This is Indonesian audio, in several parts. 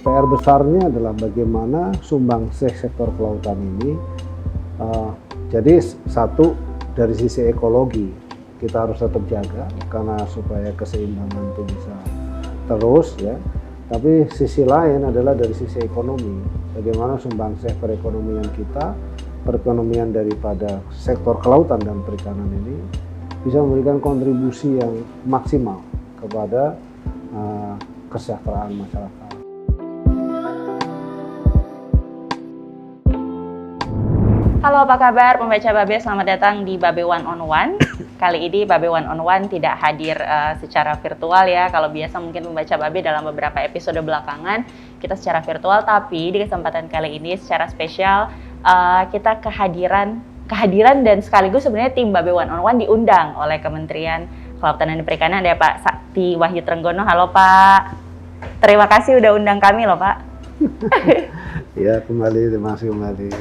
PR besarnya adalah bagaimana sumbangsih sektor kelautan ini. Jadi satu, dari sisi ekologi kita harus tetap jaga karena supaya keseimbangan itu bisa terus ya. Tapi sisi lain adalah dari sisi ekonomi, bagaimana sumbangsih perekonomian kita, perekonomian daripada sektor kelautan dan perikanan ini bisa memberikan kontribusi yang maksimal kepada kesejahteraan masyarakat. Halo, apa kabar pembaca Babe? Selamat datang di Babe One on One. Kali ini Babe One on One tidak hadir secara virtual ya. Kalau biasa mungkin pembaca Babe dalam beberapa episode belakangan kita secara virtual, tapi di kesempatan kali ini secara spesial kita kehadiran dan sekaligus sebenarnya tim Babe One on One diundang oleh Kementerian Kelautan dan Perikanan. Ada Pak Sakti Wahyu Trenggono. Halo Pak. Terima kasih udah undang kami loh Pak. Ya, terima kasih kembali.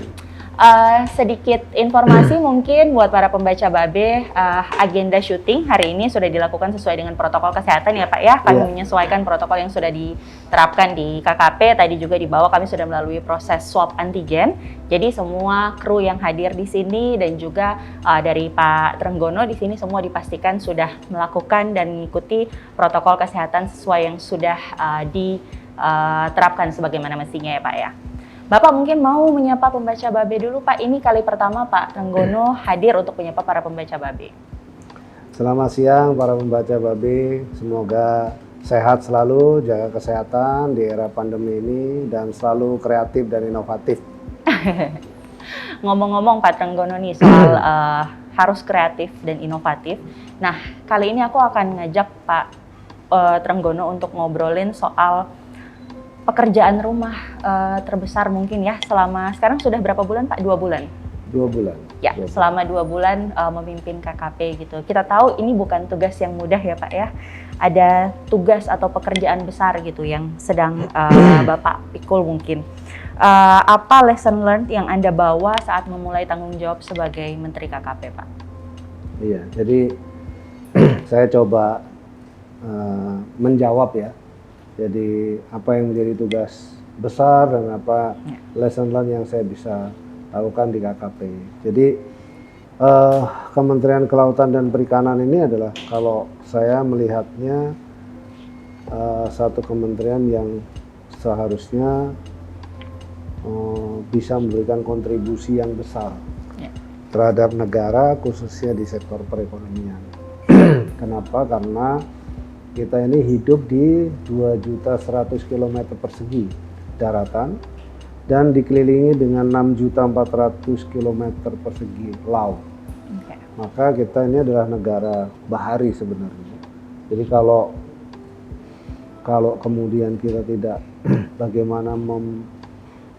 Sedikit informasi mungkin buat para pembaca Babe, agenda syuting hari ini sudah dilakukan sesuai dengan protokol kesehatan ya Pak ya. Kami menyesuaikan protokol yang sudah diterapkan di KKP, tadi juga di bawah kami sudah melalui proses swab antigen. Jadi semua kru yang hadir di sini dan juga dari Pak Trenggono di sini semua dipastikan sudah melakukan dan mengikuti protokol kesehatan sesuai yang sudah diterapkan sebagaimana mestinya ya Pak ya. Bapak mungkin mau menyapa pembaca Babe dulu Pak. Ini kali pertama Pak Trenggono hadir untuk menyapa para pembaca Babe. Selamat siang para pembaca Babe. Semoga sehat selalu, jaga kesehatan di era pandemi ini dan selalu kreatif dan inovatif. Ngomong-ngomong Pak Trenggono nih soal harus kreatif dan inovatif. Nah kali ini aku akan ngajak Pak Trenggono untuk ngobrolin soal pekerjaan rumah terbesar mungkin ya selama sekarang sudah berapa bulan Pak? 2 bulan? 2 bulan. Ya, selama 2 bulan memimpin KKP gitu. Kita tahu ini bukan tugas yang mudah ya Pak ya. Ada tugas atau pekerjaan besar gitu yang sedang Bapak pikul mungkin. Apa lesson learned yang Anda bawa saat memulai tanggung jawab sebagai Menteri KKP Pak? Iya, jadi saya coba menjawab ya. Jadi apa yang menjadi tugas besar dan apa lesson learned yang saya bisa lakukan di KKP. Jadi Kementerian Kelautan dan Perikanan ini adalah kalau saya melihatnya satu kementerian yang seharusnya bisa memberikan kontribusi yang besar terhadap negara khususnya di sektor perekonomian. Kenapa? Karena kita ini hidup di 2.100.000 km persegi daratan dan dikelilingi dengan 6.400.000 km persegi laut. Maka kita ini adalah negara bahari sebenarnya. Jadi kalau kemudian kita tidak bagaimana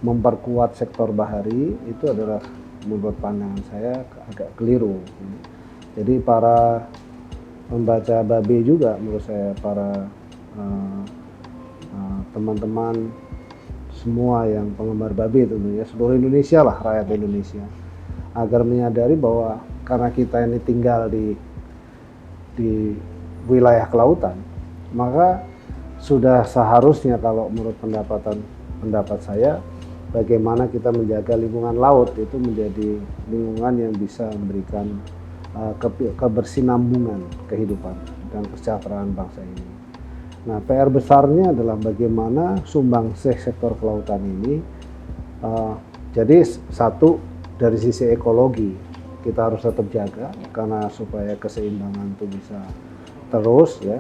memperkuat sektor bahari, itu adalah menurut pandangan saya agak keliru. Jadi para pembaca Babe juga menurut saya, para teman-teman semua yang penggemar Babe tentunya seluruh Indonesia lah, rakyat Indonesia, agar menyadari bahwa karena kita ini tinggal di wilayah kelautan, maka sudah seharusnya kalau menurut pendapat saya, bagaimana kita menjaga lingkungan laut itu menjadi lingkungan yang bisa memberikan kebersinambungan kehidupan dan kesejahteraan bangsa ini. Nah, PR besarnya adalah bagaimana sumbangsih sektor kelautan ini. Jadi satu, dari sisi ekologi kita harus tetap jaga karena supaya keseimbangan itu bisa terus ya.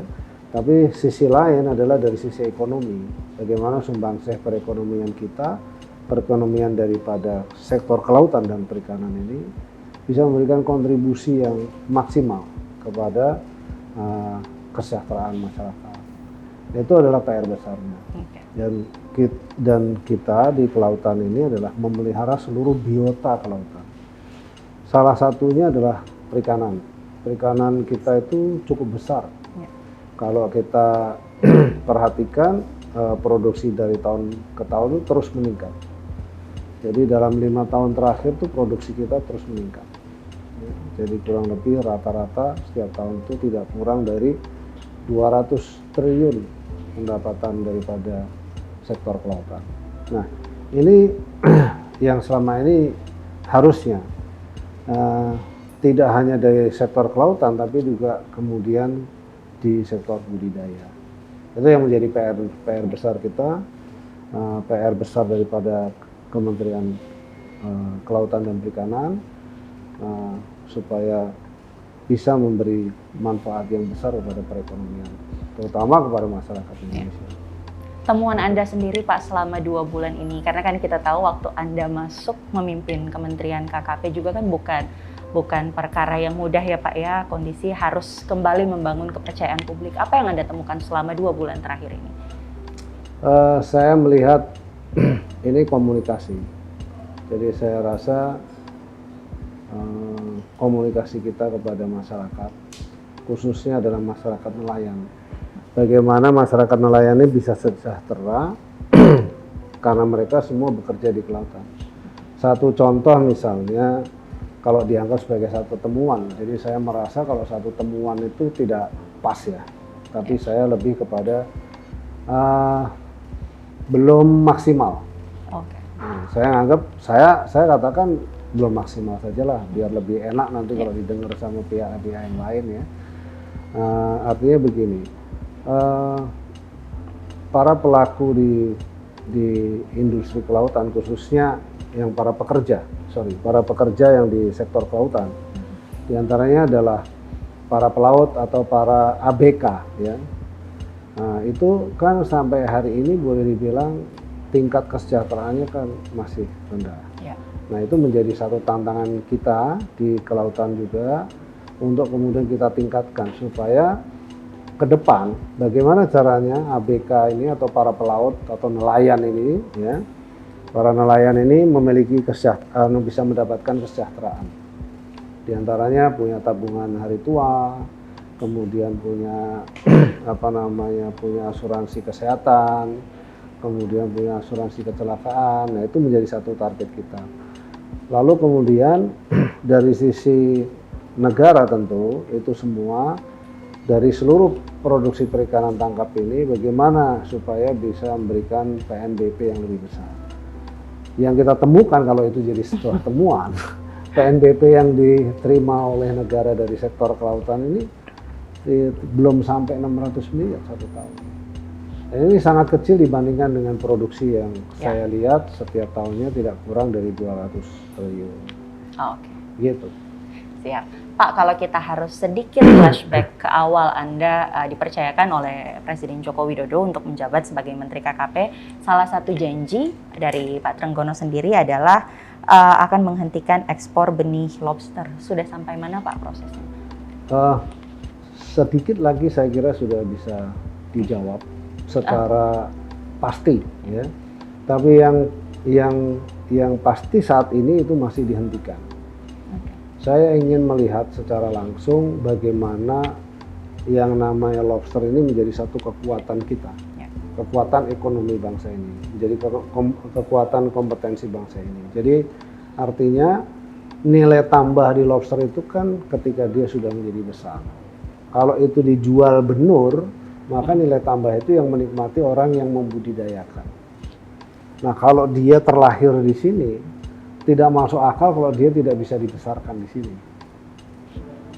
Tapi sisi lain adalah dari sisi ekonomi, bagaimana sumbangsih perekonomian kita, perekonomian daripada sektor kelautan dan perikanan ini bisa memberikan kontribusi yang maksimal kepada kesejahteraan masyarakat. Itu adalah PR besarnya. Dan kita di kelautan ini adalah memelihara seluruh biota kelautan. Salah satunya adalah perikanan. Perikanan kita itu cukup besar. Kalau kita perhatikan produksi dari tahun ke tahun itu terus meningkat. Jadi dalam 5 tahun terakhir tuh produksi kita terus meningkat. Jadi kurang lebih rata-rata setiap tahun itu tidak kurang dari 200 triliun pendapatan daripada sektor kelautan. Nah, ini yang selama ini harusnya tidak hanya dari sektor kelautan, tapi juga kemudian di sektor budidaya. Itu yang menjadi PR besar kita, PR besar daripada Kementerian Kelautan dan Perikanan, supaya bisa memberi manfaat yang besar kepada perekonomian, terutama kepada masyarakat Indonesia. Temuan Anda sendiri Pak selama 2 bulan ini, karena kan kita tahu waktu Anda masuk memimpin Kementerian KKP juga kan bukan perkara yang mudah ya Pak ya, kondisi harus kembali membangun kepercayaan publik. Apa yang Anda temukan selama 2 bulan terakhir ini? Saya melihat ini komunikasi, jadi saya rasa komunikasi kita kepada masyarakat, khususnya adalah masyarakat nelayan. Bagaimana masyarakat nelayan ini bisa sejahtera karena mereka semua bekerja di kelautan. Satu contoh misalnya, kalau dianggap sebagai satu temuan, jadi saya merasa kalau satu temuan itu tidak pas ya, tapi saya lebih kepada belum maksimal. Oke. Nah, saya anggap, saya katakan belum maksimal sajalah, biar lebih enak nanti kalau didengar sama pihak-pihak yang lain ya. Artinya begini, para pelaku di industri kelautan, khususnya yang para pekerja yang di sektor kelautan, diantaranya adalah para pelaut atau para ABK ya. Nah, itu kan sampai hari ini boleh dibilang tingkat kesejahteraannya kan masih rendah. Ya. Nah, itu menjadi satu tantangan kita di kelautan juga untuk kemudian kita tingkatkan supaya ke depan bagaimana caranya ABK ini atau para pelaut atau nelayan ini ya, para nelayan ini memiliki kesejahteraan, bisa mendapatkan kesejahteraan. Di antaranya punya tabungan hari tua, kemudian punya punya asuransi kesehatan, kemudian punya asuransi kecelakaan. Nah, itu menjadi satu target kita. Lalu kemudian dari sisi negara tentu itu semua dari seluruh produksi perikanan tangkap ini bagaimana supaya bisa memberikan PNBP yang lebih besar. Yang kita temukan kalau itu jadi sebuah temuan, PNBP yang diterima oleh negara dari sektor kelautan ini belum sampai 600 miliar satu tahun. Dan ini sangat kecil dibandingkan dengan produksi yang saya lihat setiap tahunnya tidak kurang dari 200 triliun. Oke. Gitu. Siap. Pak, kalau kita harus sedikit flashback ke awal Anda dipercayakan oleh Presiden Joko Widodo untuk menjabat sebagai Menteri KKP, salah satu janji dari Pak Trenggono sendiri adalah akan menghentikan ekspor benih lobster. Sudah sampai mana Pak prosesnya? Sedikit lagi saya kira sudah bisa dijawab secara pasti ya. Tapi yang pasti saat ini itu masih dihentikan. Saya ingin melihat secara langsung bagaimana yang namanya lobster ini menjadi satu kekuatan kita, kekuatan ekonomi bangsa ini, menjadi kekuatan kompetensi bangsa ini. Jadi artinya nilai tambah di lobster itu kan ketika dia sudah menjadi besar. Kalau itu dijual benur, maka nilai tambah itu yang menikmati orang yang membudidayakan. Nah, kalau dia terlahir di sini, tidak masuk akal kalau dia tidak bisa dibesarkan di sini.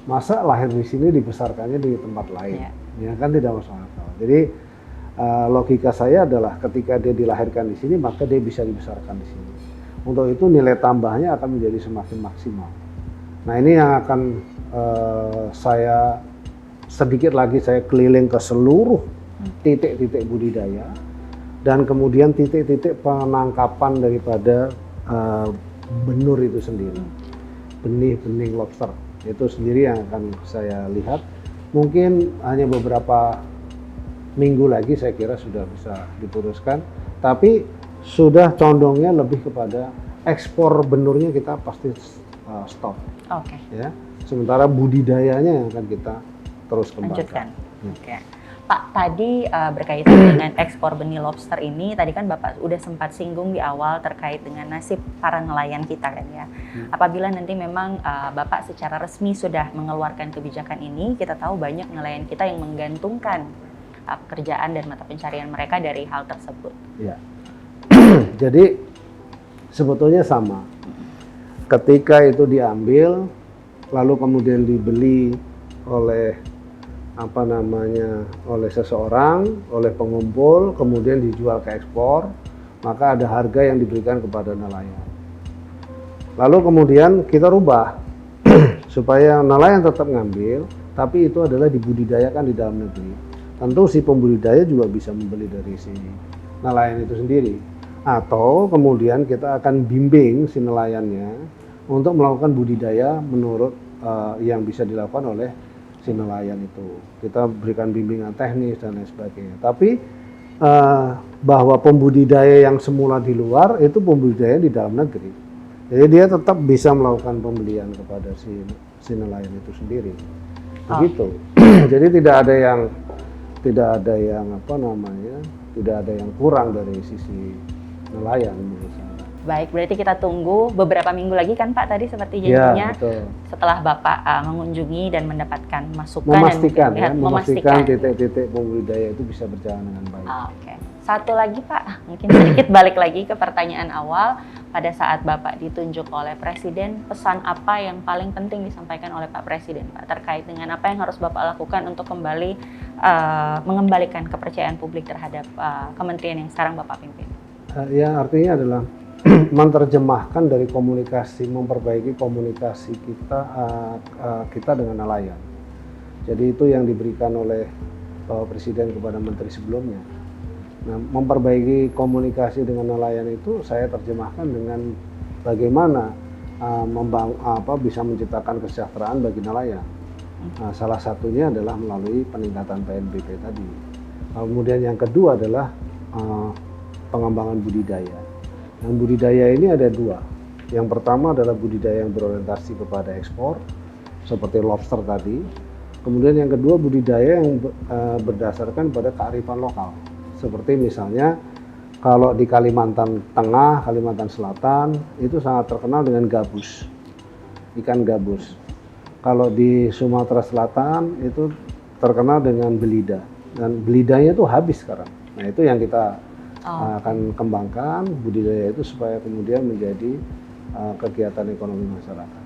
Masa lahir di sini dibesarkannya di tempat lain? Ya kan tidak masuk akal. Jadi logika saya adalah ketika dia dilahirkan di sini, maka dia bisa dibesarkan di sini. Untuk itu nilai tambahnya akan menjadi semakin maksimal. Nah, ini yang akan saya sedikit lagi saya keliling ke seluruh titik-titik budidaya dan kemudian titik-titik penangkapan daripada benur itu sendiri, benih-benih lobster itu sendiri yang akan saya lihat. Mungkin hanya beberapa minggu lagi saya kira sudah bisa diputuskan, tapi sudah condongnya lebih kepada ekspor benurnya kita pasti stop. Oke. Ya, sementara budidayanya yang akan kita terus kembangkan. Oke. Pak, tadi berkaitan dengan ekspor benih lobster ini, tadi kan Bapak udah sempat singgung di awal terkait dengan nasib para nelayan kita kan ya. Apabila nanti memang Bapak secara resmi sudah mengeluarkan kebijakan ini, kita tahu banyak nelayan kita yang menggantungkan pekerjaan dan mata pencarian mereka dari hal tersebut. Ya. Jadi sebetulnya sama. Ketika itu diambil, lalu kemudian dibeli oleh oleh seseorang, oleh pengumpul, kemudian dijual ke ekspor, maka ada harga yang diberikan kepada nelayan. Lalu kemudian kita rubah supaya nelayan tetap ngambil, tapi itu adalah dibudidayakan di dalam negeri. Tentu si pembudidaya juga bisa membeli dari si nelayan itu sendiri. Atau kemudian kita akan bimbing si nelayannya untuk melakukan budidaya menurut yang bisa dilakukan oleh si nelayan itu. Kita berikan bimbingan teknis dan lain sebagainya. Tapi bahwa pembudidaya yang semula di luar itu pembudidaya di dalam negeri. Jadi dia tetap bisa melakukan pembelian kepada si nelayan itu sendiri. Begitu. Jadi tidak ada yang tidak ada yang kurang dari sisi nelayan menurut saya. Baik, berarti kita tunggu beberapa minggu lagi kan Pak tadi seperti janjinya. Ya, setelah Bapak mengunjungi dan mendapatkan masukan memastikan titik-titik pembudidaya itu bisa berjalan dengan baik. Oke. Satu lagi Pak, mungkin sedikit balik lagi ke pertanyaan awal. Pada saat Bapak ditunjuk oleh Presiden, pesan apa yang paling penting disampaikan oleh Pak Presiden Pak terkait dengan apa yang harus Bapak lakukan untuk kembali mengembalikan kepercayaan publik terhadap kementerian yang sekarang Bapak pimpin? Ya, artinya adalah menerjemahkan dari komunikasi, memperbaiki komunikasi kita dengan nelayan. Jadi itu yang diberikan oleh Bapak Presiden kepada Menteri sebelumnya. Nah, memperbaiki komunikasi dengan nelayan itu saya terjemahkan dengan bagaimana bisa menciptakan kesejahteraan bagi nelayan. Nah, salah satunya adalah melalui peningkatan PNBP tadi. Kemudian yang kedua adalah pengembangan budidaya. Dan budidaya ini ada dua. Yang pertama adalah budidaya yang berorientasi kepada ekspor, seperti lobster tadi. Kemudian yang kedua budidaya yang berdasarkan pada kearifan lokal. Seperti misalnya kalau di Kalimantan Tengah, Kalimantan Selatan itu sangat terkenal dengan gabus, ikan gabus. Kalau di Sumatera Selatan itu terkenal dengan belida, dan belidanya itu habis sekarang. Nah itu yang kita akan kembangkan budidaya itu supaya kemudian menjadi kegiatan ekonomi masyarakat.